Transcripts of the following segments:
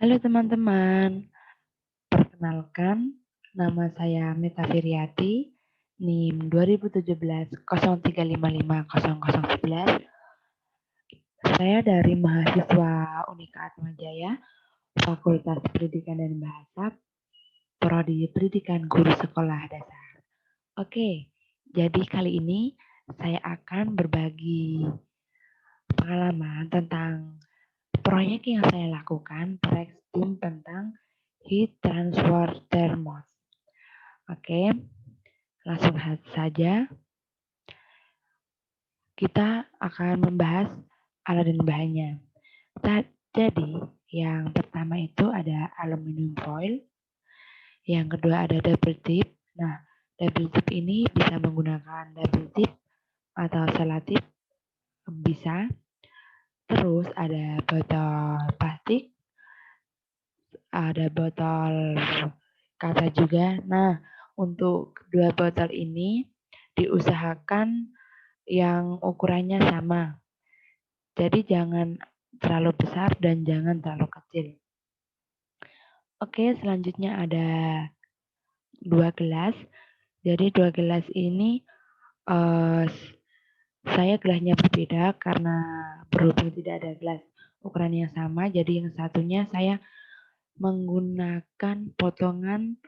Halo teman-teman, perkenalkan nama saya Mita Firyati, NIM 2017 03550011. Saya dari mahasiswa Unika Atmajaya, Fakultas Pendidikan dan Bahasa, Prodi Pendidikan Guru Sekolah Dasar. Oke, jadi kali ini saya akan berbagi pengalaman tentang proyek yang saya lakukan, proyek STEAM tentang heat transfer thermos. Oke, langsung saja kita akan membahas alat dan bahannya. Jadi, yang pertama itu ada aluminium foil, yang kedua ada double tip. Nah, double tip ini bisa menggunakan double tip atau selotip, bisa. Terus ada botol plastik, ada botol kaca juga. Nah, untuk dua botol ini diusahakan yang ukurannya sama. Jadi jangan terlalu besar dan jangan terlalu kecil. Oke, selanjutnya ada 2 gelas. Jadi 2 gelas ini saya gelasnya berbeda karena berhubung tidak ada gelas ukuran yang sama. Jadi yang satunya saya menggunakan potongan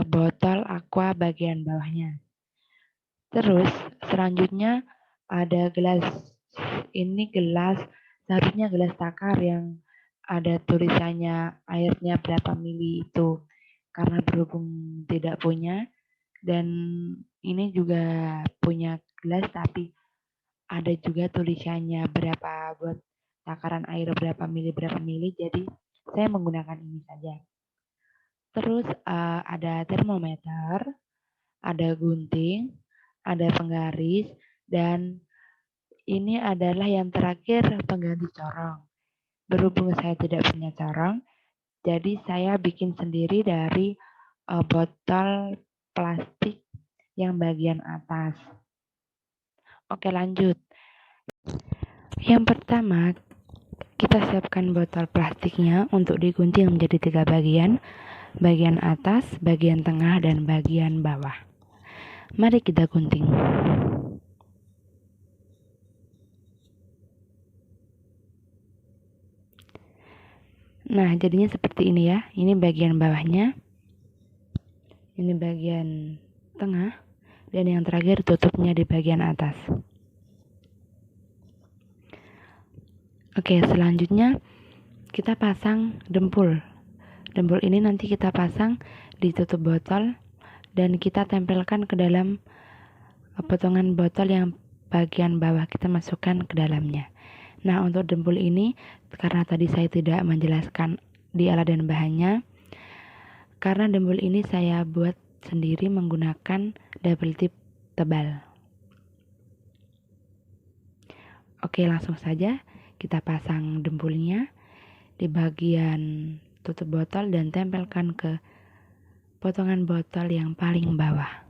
botol aqua bagian bawahnya. Terus selanjutnya ada gelas, ini gelas, seharusnya gelas takar yang ada tulisannya airnya berapa mili itu. Karena berhubung tidak punya, dan ini juga punya gelas tapi ada juga tulisannya berapa buat takaran air berapa mili, jadi saya menggunakan ini saja. Terus ada termometer, ada gunting, ada penggaris, dan ini adalah yang terakhir pengganti corong. Berhubung saya tidak punya corong, jadi saya bikin sendiri dari botol plastik yang bagian atas. Oke, lanjut. Yang pertama, kita siapkan botol plastiknya untuk digunting menjadi 3 bagian. Bagian atas, bagian tengah, dan bagian bawah. Mari kita gunting. Nah, jadinya seperti ini ya. Ini bagian bawahnya. Ini bagian tengah. Dan yang terakhir tutupnya di bagian atas. Oke, selanjutnya kita pasang dempul. Dempul ini nanti kita pasang di tutup botol dan kita tempelkan ke dalam potongan botol yang bagian bawah, kita masukkan ke dalamnya. Nah, untuk dempul ini karena tadi saya tidak menjelaskan di alat dan bahannya, karena dempul ini saya buat sendiri menggunakan double tip tebal. Oke, langsung saja kita pasang dempulnya di bagian tutup botol dan tempelkan ke potongan botol yang paling bawah.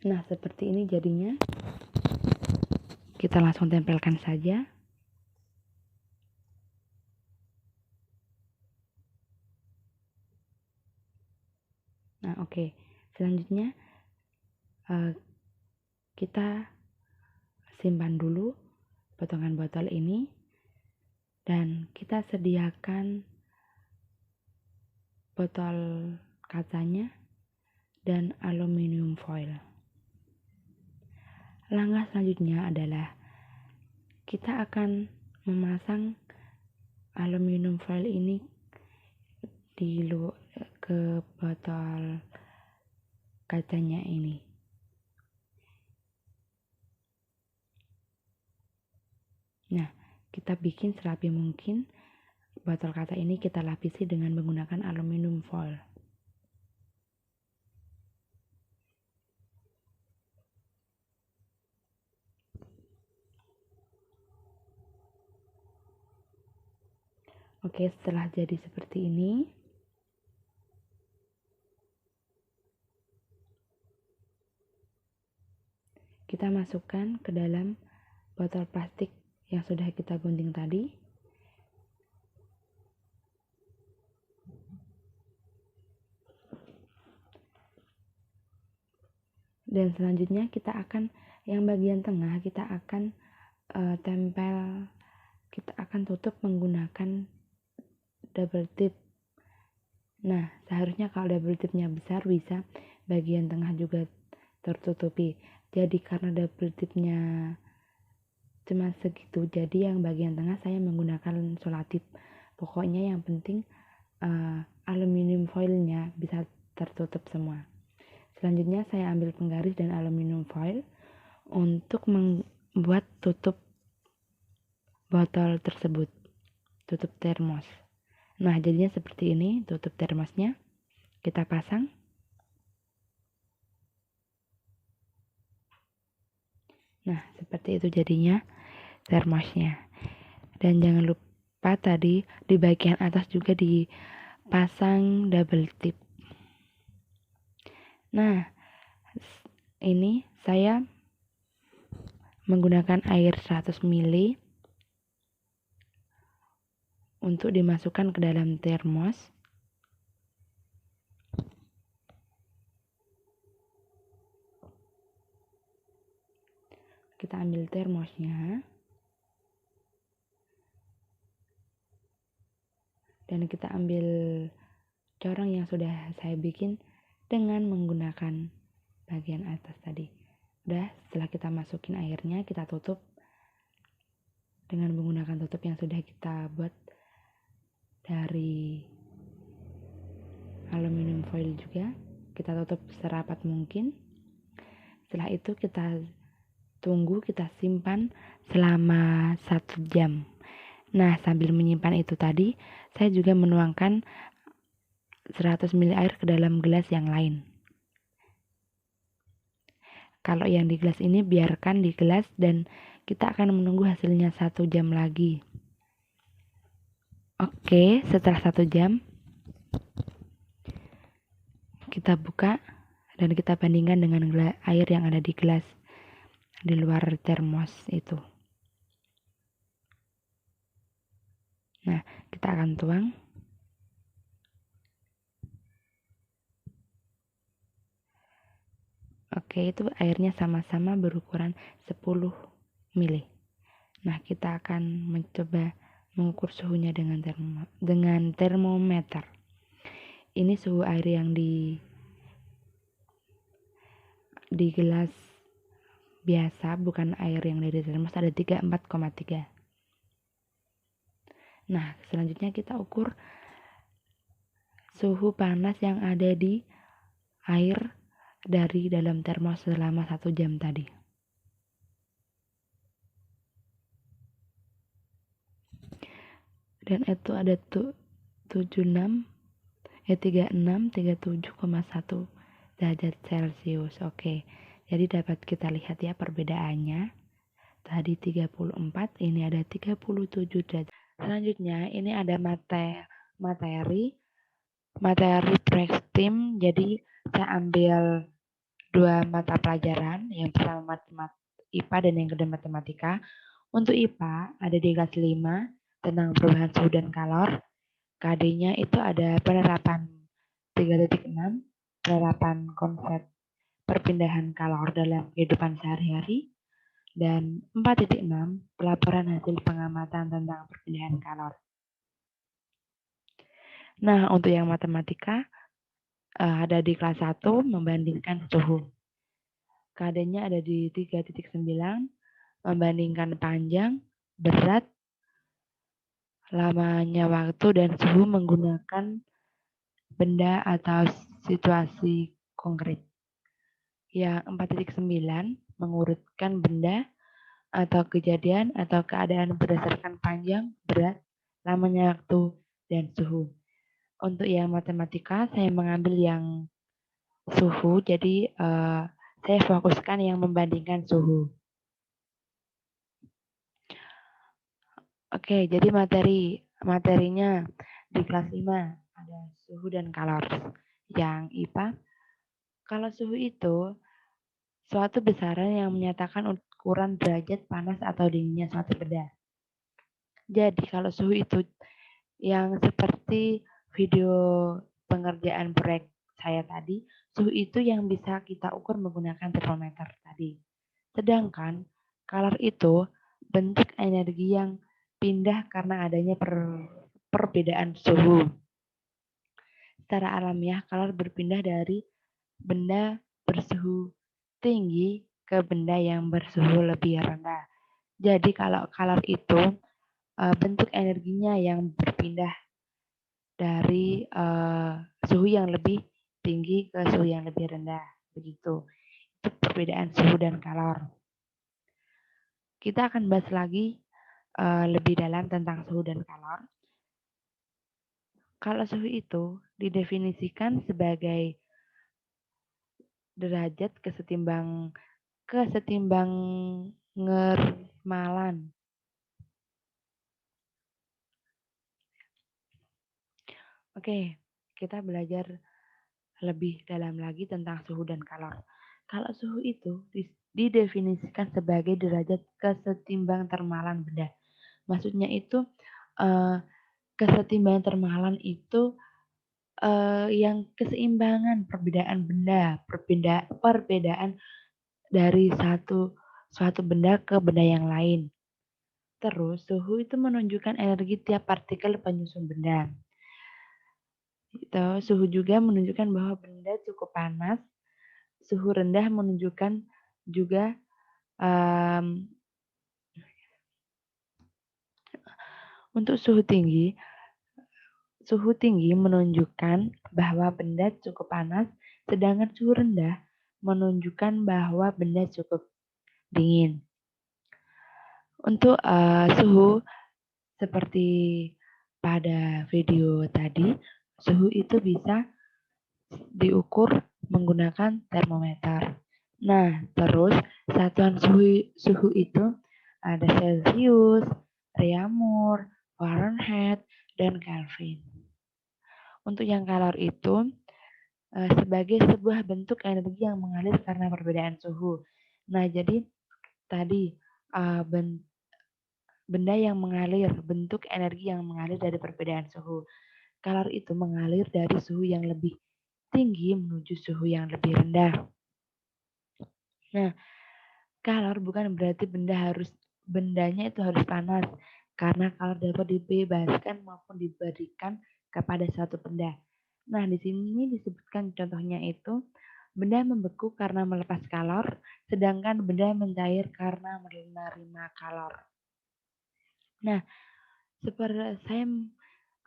Nah, seperti ini jadinya. Kita langsung tempelkan saja. Nah, oke. Selanjutnya kita simpan dulu potongan botol ini dan kita sediakan botol kacanya dan aluminium foil. Langkah selanjutnya adalah kita akan memasang aluminium foil ini ke botol kacanya ini. Nah, kita bikin serapi mungkin. Botol kaca ini kita lapisi dengan menggunakan aluminium foil. Oke, setelah jadi seperti ini, kita masukkan ke dalam botol plastik yang sudah kita gunting tadi. Dan selanjutnya kita akan, yang bagian tengah kita akan tempel, kita akan tutup menggunakan double tip. Nah, seharusnya kalau double tipnya besar bisa bagian tengah juga tertutupi. Jadi karena double tipnya cuma segitu, jadi yang bagian tengah saya menggunakan solatip. Pokoknya yang penting aluminium foilnya bisa tertutup semua. Selanjutnya saya ambil penggaris dan aluminium foil untuk membuat tutup botol tersebut, tutup termos. Nah, jadinya seperti ini tutup termosnya. Kita pasang. Nah, seperti itu jadinya termosnya. Dan jangan lupa tadi di bagian atas juga dipasang double tip. Nah, ini saya menggunakan air 100 ml untuk dimasukkan ke dalam termos. Kita ambil termosnya dan kita ambil corong yang sudah saya bikin dengan menggunakan bagian atas tadi. Udah, setelah kita masukin airnya, kita tutup dengan menggunakan tutup yang sudah kita buat dari aluminium foil juga. Kita tutup serapat mungkin. Setelah itu kita tunggu, kita simpan selama 1 jam. Nah, sambil menyimpan itu tadi, saya juga menuangkan 100 ml air ke dalam gelas yang lain. Kalau yang di gelas ini biarkan di gelas dan kita akan menunggu hasilnya 1 jam lagi. Oke, setelah 1 jam kita buka dan kita bandingkan dengan air yang ada di gelas di luar termos itu. Nah, kita akan tuang. Oke, itu airnya sama-sama berukuran 10 ml. Nah, kita akan mencoba mengukur suhunya dengan termometer. Ini suhu air yang di gelas biasa, bukan air yang dari termos, ada 34,3. Nah, selanjutnya kita ukur suhu panas yang ada di air dari dalam termos selama 1 jam tadi. Dan itu ada 36,1 derajat Celcius. Oke. Jadi dapat kita lihat ya perbedaannya. Tadi 34, ini ada 37 derajat. Selanjutnya ini ada materi pre-STEAM. Jadi saya ambil 2 mata pelajaran, yang pertama IPA dan yang kedua matematika. Untuk IPA ada di kelas 5 tentang perubahan suhu dan kalor. KD-nya itu ada penerapan 3.6, penerapan konsep perpindahan kalor dalam kehidupan sehari-hari, dan 4.6, pelaporan hasil pengamatan tentang perpindahan kalor. Nah, untuk yang matematika ada di kelas 1 membandingkan suhu. KD-nya ada di 3.9, membandingkan panjang, berat, lamanya waktu, dan suhu menggunakan benda atau situasi konkret. Yang 4.9 mengurutkan benda atau kejadian atau keadaan berdasarkan panjang, berat, lamanya waktu, dan suhu. Untuk yang matematika saya mengambil yang suhu, jadi saya fokuskan yang membandingkan suhu. Oke, jadi materinya di kelas 5 ada suhu dan kalor. Yang IPA, kalau suhu itu suatu besaran yang menyatakan ukuran derajat panas atau dinginnya suatu benda. Jadi kalau suhu itu yang seperti video pengerjaan proyek saya tadi, suhu itu yang bisa kita ukur menggunakan termometer tadi. Sedangkan color itu bentuk energi yang pindah karena adanya perbedaan suhu. Secara alamiah, color berpindah dari benda bersuhu tinggi ke benda yang bersuhu lebih rendah. Jadi kalau color itu bentuk energinya yang berpindah dari suhu yang lebih tinggi ke suhu yang lebih rendah. Begitu. Itu perbedaan suhu dan kalor. Kita akan bahas lagi lebih dalam tentang suhu dan kalor. Kalau suhu itu didefinisikan sebagai derajat kesetimbangermalan. Oke, kita belajar lebih dalam lagi tentang suhu dan kalor. Kalau suhu itu didefinisikan sebagai derajat kesetimbangan termalan benda. Maksudnya itu kesetimbangan termalan itu yang keseimbangan perbedaan benda, perbedaan dari suatu benda ke benda yang lain. Terus suhu itu menunjukkan energi tiap partikel penyusun benda. Suhu juga menunjukkan bahwa benda cukup panas. Suhu rendah menunjukkan juga untuk suhu tinggi menunjukkan bahwa benda cukup panas, sedangkan suhu rendah menunjukkan bahwa benda cukup dingin. Untuk suhu seperti pada video tadi, suhu itu bisa diukur menggunakan termometer. Nah, terus satuan suhu itu ada Celsius, Reaumur, Fahrenheit, dan Kelvin. Untuk yang kalor itu sebagai sebuah bentuk energi yang mengalir karena perbedaan suhu. Nah, jadi tadi benda yang mengalir, bentuk energi yang mengalir dari perbedaan suhu. Kalor itu mengalir dari suhu yang lebih tinggi menuju suhu yang lebih rendah. Nah, kalor bukan berarti bendanya itu harus panas, karena kalor dapat dibebaskan maupun diberikan kepada suatu benda. Nah, di sini disebutkan contohnya itu benda membeku karena melepas kalor, sedangkan benda mencair karena menerima kalor. Nah, seperti saya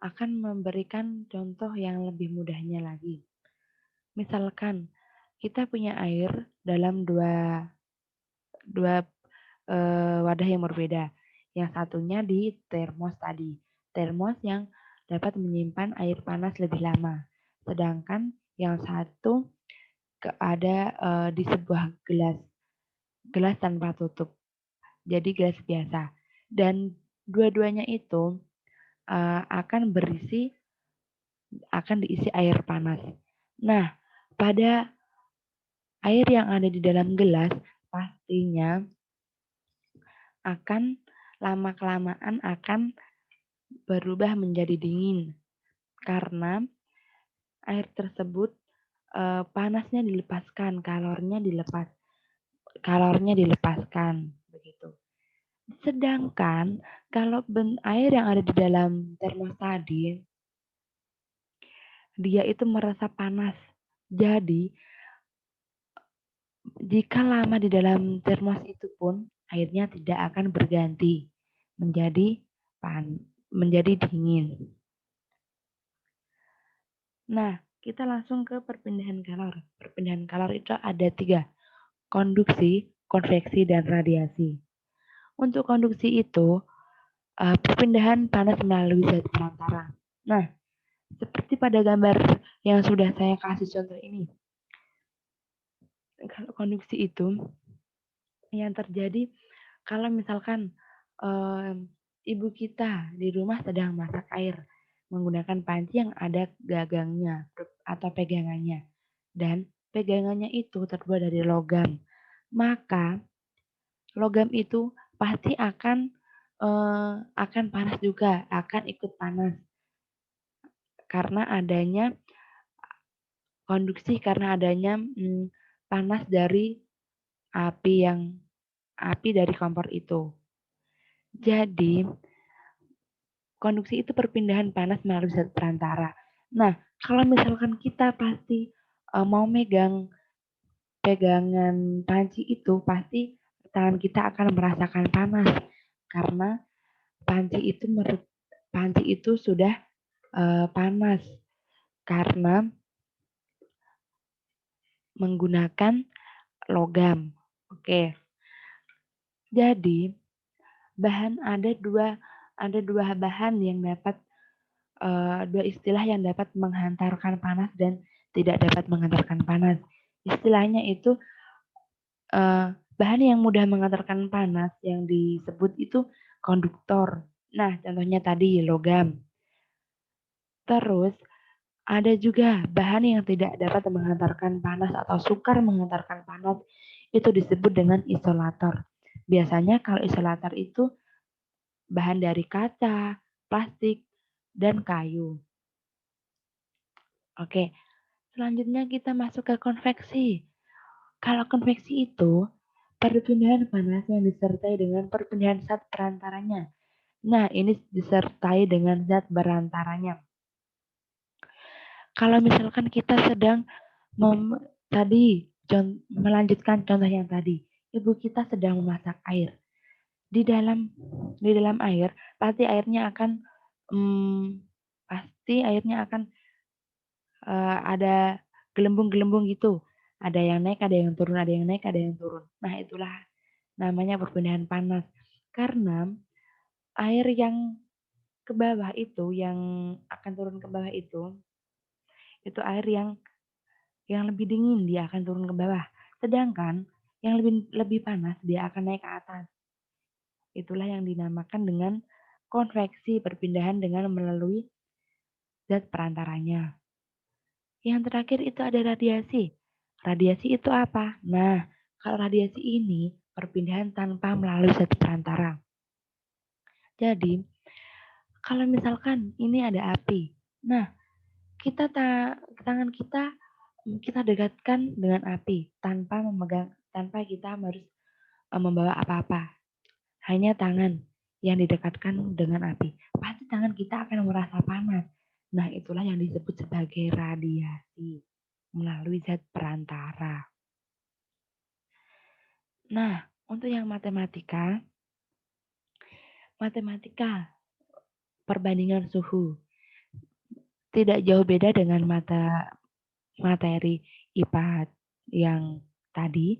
akan memberikan contoh yang lebih mudahnya lagi. Misalkan kita punya air dalam dua wadah yang berbeda. Yang satunya di termos tadi. Termos yang dapat menyimpan air panas lebih lama. Sedangkan yang satu ada di sebuah gelas tanpa tutup. Jadi gelas biasa. Dan dua-duanya itu akan diisi air panas. Nah, pada air yang ada di dalam gelas pastinya akan lama-kelamaan akan berubah menjadi dingin karena air tersebut panasnya dilepaskan, kalornya dilepaskan begitu. Sedangkan kalau air yang ada di dalam termos tadi dia itu merasa panas. Jadi jika lama di dalam termos itu pun airnya tidak akan berganti menjadi dingin. Nah, kita langsung ke perpindahan kalor. Perpindahan kalor itu ada 3, konduksi, konveksi, dan radiasi. Untuk konduksi itu, perpindahan panas melalui zat perantara. Nah, seperti pada gambar yang sudah saya kasih contoh ini. Kalau konduksi itu, yang terjadi kalau misalkan ibu kita di rumah sedang masak air menggunakan panci yang ada gagangnya atau pegangannya. Dan pegangannya itu terbuat dari logam. Maka logam itu pasti akan akan panas juga, akan ikut panas karena adanya konduksi, karena adanya panas dari api dari kompor itu. Jadi konduksi itu perpindahan panas melalui zat perantara. Nah, kalau misalkan kita pasti mau megang pegangan panci itu, pasti tangan kita akan merasakan panas karena panci itu sudah panas karena menggunakan logam. Oke. Jadi ada dua bahan yang dapat dua istilah yang dapat menghantarkan panas dan tidak dapat menghantarkan panas. Istilahnya itu bahan yang mudah menghantarkan panas yang disebut itu konduktor. Nah, contohnya tadi logam. Terus ada juga bahan yang tidak dapat menghantarkan panas atau sukar menghantarkan panas, itu disebut dengan isolator. Biasanya kalau isolator itu bahan dari kaca, plastik, dan kayu. Oke, selanjutnya kita masuk ke konveksi. Kalau konveksi itu perpindahan panas yang disertai dengan perpindahan zat perantaranya. Nah, ini disertai dengan zat berantaranya. Kalau misalkan kita sedang melanjutkan contoh yang tadi, ibu kita sedang memasak air. Di dalam air pasti airnya akan ada gelembung-gelembung gitu. Ada yang naik, ada yang turun, ada yang naik, ada yang turun. Nah, itulah namanya perpindahan panas. Karena air yang ke bawah itu, yang akan turun ke bawah itu air yang lebih dingin, dia akan turun ke bawah. Sedangkan yang lebih panas, dia akan naik ke atas. Itulah yang dinamakan dengan konveksi, perpindahan dengan melalui zat perantaranya. Yang terakhir itu ada radiasi. Radiasi itu apa? Nah, kalau radiasi ini perpindahan tanpa melalui zat perantara. Jadi, kalau misalkan ini ada api, nah tangan kita dekatkan dengan api tanpa kita harus membawa apa-apa. Hanya tangan yang didekatkan dengan api. Pasti tangan kita akan merasa panas. Nah, itulah yang disebut sebagai radiasi melalui zat perantara. Nah, untuk yang matematika perbandingan suhu tidak jauh beda dengan materi IPA yang tadi.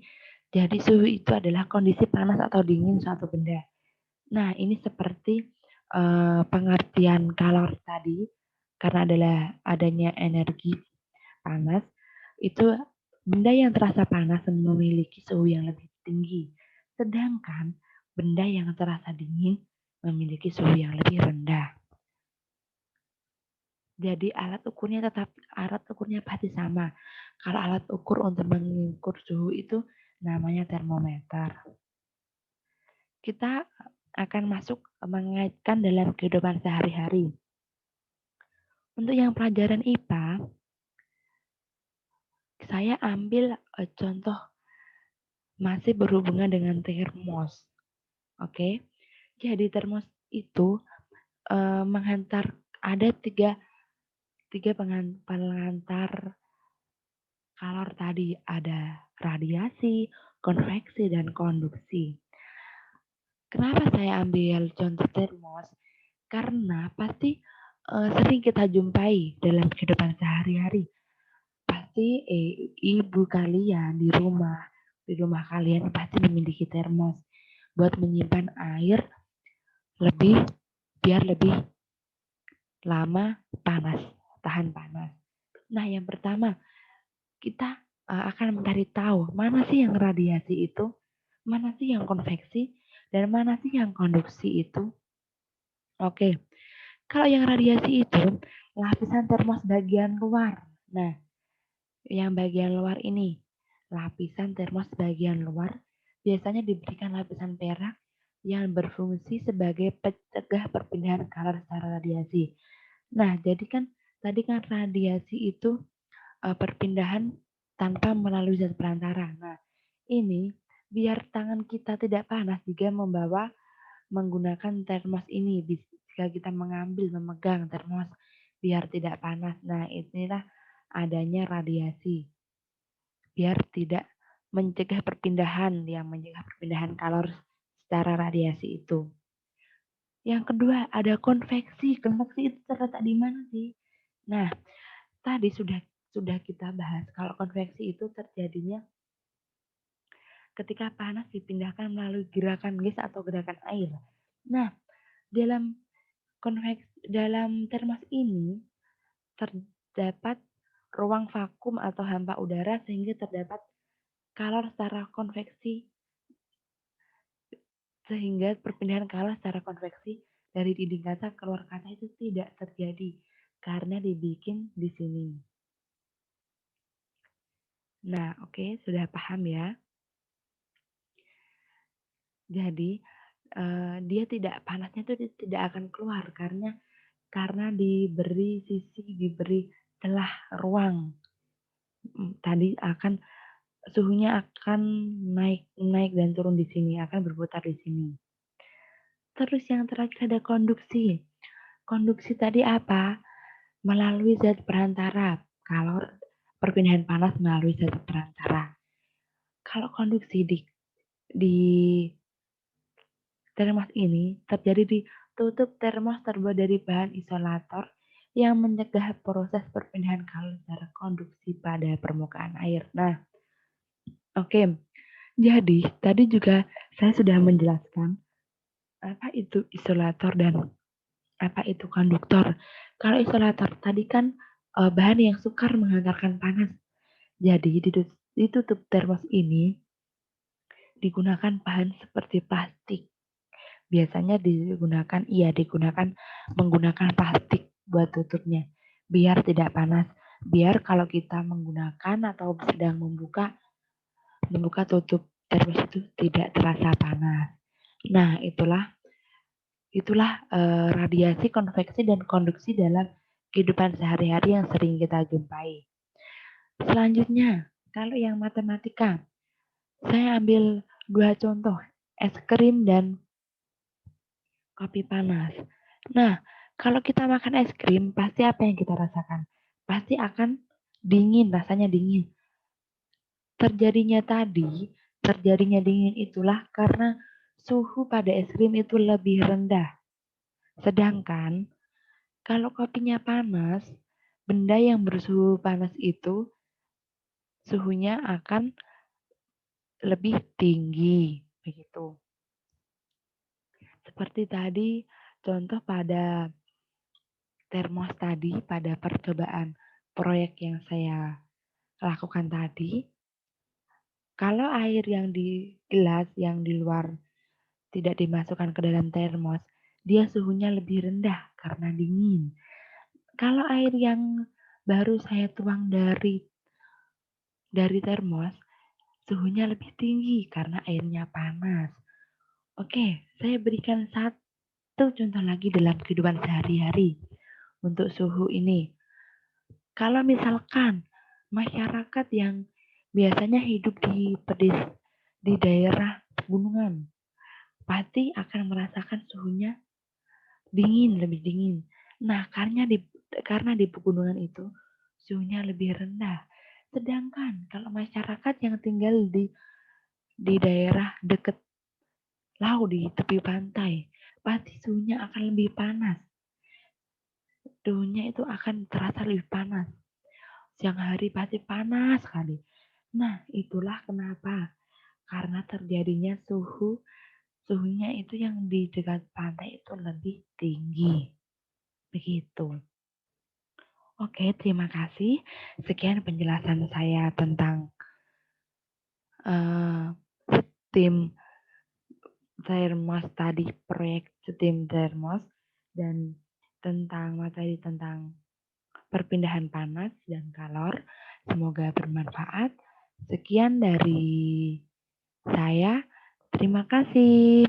Jadi suhu itu adalah kondisi panas atau dingin suatu benda. Nah, ini seperti pengertian kalor tadi, karena adalah adanya energi panas, itu benda yang terasa panas memiliki suhu yang lebih tinggi. Sedangkan benda yang terasa dingin memiliki suhu yang lebih rendah. Jadi alat ukurnya pasti sama. Kalau alat ukur untuk mengukur suhu itu namanya termometer. Kita akan masuk mengaitkan dalam kehidupan sehari-hari. Untuk yang pelajaran IPA, saya ambil contoh masih berhubungan dengan termos. Oke, jadi termos itu ada tiga pengantar kalor tadi, ada radiasi, konveksi, dan konduksi. Kenapa saya ambil contoh termos? Karena pasti sering kita jumpai dalam kehidupan sehari-hari. Pasti ibu kalian di rumah kalian pasti memiliki termos buat menyimpan air biar lebih lama panas, tahan panas. Nah, yang pertama kita akan mencari tahu mana sih yang radiasi itu, mana sih yang konveksi, dan mana sih yang konduksi itu. Oke, kalau yang radiasi itu lapisan termos bagian luar. Nah, yang bagian luar ini, lapisan termos bagian luar biasanya diberikan lapisan perak yang berfungsi sebagai pencegah perpindahan kalor secara radiasi. Nah, jadi kan tadi kan radiasi itu perpindahan tanpa melalui zat perantara. Nah, ini biar tangan kita tidak panas jika menggunakan termos ini. Jika kita memegang termos biar tidak panas. Nah, inilah adanya radiasi. Biar tidak mencegah perpindahan kalor secara radiasi itu. Yang kedua ada konveksi. Konveksi itu terletak di mana sih? Nah, tadi sudah kita bahas kalau konveksi itu terjadinya ketika panas dipindahkan melalui gerakan gas atau gerakan air. Nah, dalam dalam termos ini terdapat ruang vakum atau hampa udara sehingga terdapat kalor secara konveksi sehingga perpindahan kalor secara konveksi dari dinding kaca keluar kaca itu tidak terjadi karena dibikin di sini. Nah, oke, sudah paham ya. Jadi dia tidak panasnya itu tidak akan keluar karena diberi celah ruang. Tadi suhunya akan naik dan turun di sini, akan berputar di sini. Terus yang terakhir ada konduksi. Konduksi tadi apa? Melalui zat perantara. Kalor perpindahan panas melalui zat perantara. Kalau konduksi di termos ini terjadi di tutup termos terbuat dari bahan isolator yang mencegah proses perpindahan kalor secara konduksi pada permukaan air. Nah, oke. Jadi, tadi juga saya sudah menjelaskan apa itu isolator dan apa itu konduktor. Kalau isolator tadi kan bahan yang sukar menghantarkan panas. Jadi, ditutup termos ini digunakan bahan seperti plastik. Biasanya digunakan menggunakan plastik buat tutupnya biar tidak panas. Biar kalau kita menggunakan atau sedang membuka tutup termos itu tidak terasa panas. Nah, itulah radiasi, konveksi dan konduksi dalam kehidupan sehari-hari yang sering kita jumpai. Selanjutnya, kalau yang matematika, saya ambil 2 contoh, es krim dan kopi panas. Nah, kalau kita makan es krim, pasti apa yang kita rasakan? Pasti akan dingin, rasanya dingin. Terjadinya dingin itulah karena suhu pada es krim itu lebih rendah. Sedangkan kalau kopinya panas, benda yang bersuhu panas itu suhunya akan lebih tinggi, begitu. Seperti tadi contoh pada termos tadi, pada percobaan proyek yang saya lakukan tadi, kalau air yang di gelas yang di luar tidak dimasukkan ke dalam termos, dia suhunya lebih rendah karena dingin. Kalau air yang baru saya tuang dari termos, suhunya lebih tinggi karena airnya panas. Oke, saya berikan satu contoh lagi dalam kehidupan sehari-hari untuk suhu ini. Kalau misalkan masyarakat yang biasanya hidup di daerah pegunungan, pasti akan merasakan suhunya dingin, lebih dingin. Nah, karena di pegunungan itu suhunya lebih rendah. Sedangkan kalau masyarakat yang tinggal di daerah dekat laut di tepi pantai, pasti suhunya akan lebih panas. Suhunya itu akan terasa lebih panas. Siang hari pasti panas sekali. Nah, itulah kenapa. Karena terjadinya suhunya itu yang di dekat pantai itu lebih tinggi. Begitu. Oke, terima kasih. Sekian penjelasan saya tentang steam thermos tadi, proyek steam thermos, dan tentang materi tentang perpindahan panas dan kalor. Semoga bermanfaat. Sekian dari saya. Terima kasih.